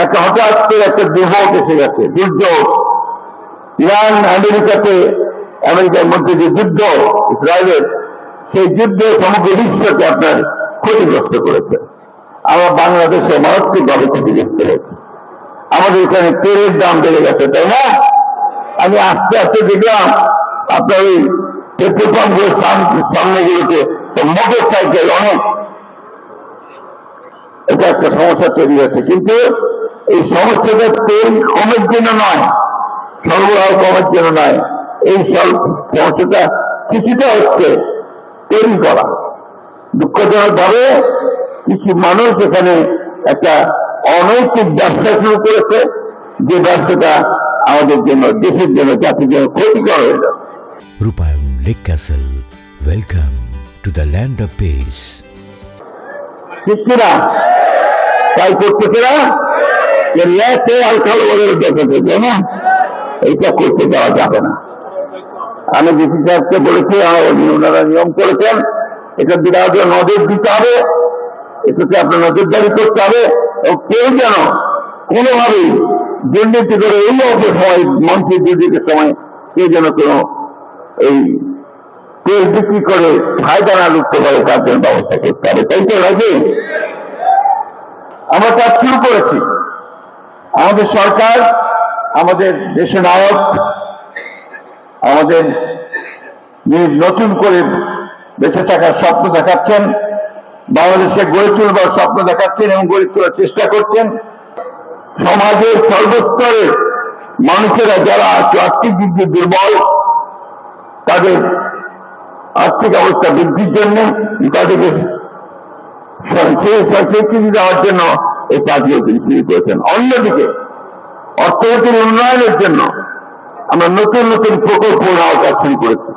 একটা হঠাৎ করে একটা দুর্যোগ এসে গেছে, দুর্যোগ। ইরান আমেরিকার মধ্যে যে যুদ্ধ, ইসরায়েলের, সেই যুদ্ধ সমগ্র বিশ্বকে আপনার ক্ষতিগ্রস্ত করেছে। আমরা বাংলাদেশে মারাত্মকভাবে ক্ষতিগ্রস্ত হয়েছে। আমাদের এখানে তেলের দাম বেড়ে গেছে, তাই না? আমি আস্তে আস্তে দেখলাম আপনার ওই পেট্রোল পাম্পগুলোর সামনে গুলোতে মোটর সাইকেল অনেক, এটা একটা সমস্যা তৈরি হয়েছে। কিন্তু এই সমস্যাটা তেল কমের জন্য নয়, সরবরাহ কমের জন্য নয়, এই সমস্যাটা কিছুটা হচ্ছে তৈরি করা। দুঃখজনক ভাবে কিছু মানুষ এখানে একটা অনৈতিক ব্যবসা শুরু করেছে, যে ব্যবসাটা আমাদের জন্য, দেশের জন্য, জাতির জন্য ক্ষতিকর হয়ে যাচ্ছে। রূপায়ণ lake castle, welcome to the land of piece. ঠিক কিনা? তাই করতেছে না, আল কালো বলে দেখেছে, তাই না? এইটা করতে দেওয়া যাবে না। আমি ডিসি সাহেবকে বলেছি, ওনারা নিয়ম করেছেন, এটা বিরাট নজর দিতে হবে, এটাতে আপনার নজরদারি করতে হবে। কেউ যেন কোনোভাবেই দুর্নীতি করে এই সময় মন্ত্রী দুর্নীতির সময় কেউ যেন কোনো এই তেল বিক্রি করে ফায়দা না লুটতে পারে, তার জন্য ব্যবস্থা করতে হবে। তাই তো নাকি? আমরা কাজ শুরু করেছি। আমাদের সরকার, আমাদের দেশের নায়ক, আমাদের নতুন করে বেঁচে থাকার স্বপ্ন দেখাচ্ছেন, বাংলাদেশকে গড়ে তুলবার স্বপ্ন দেখাচ্ছেন এবং গড়ে তোলার চেষ্টা করছেন। সমাজের সর্বস্তরের মানুষেরা যারা আর্থিক দিক দিয়ে দুর্বল, তাদের আর্থিক অবস্থা বৃদ্ধির জন্য, তাদেরকে স্বীকৃতি দেওয়ার জন্য এই কাজগুলো তিনি শুরু করেছেন। অন্যদিকে অর্থনীতির উন্নয়নের জন্য আমরা নতুন নতুন প্রকল্প নেওয়ার কাজ শুরু করেছি।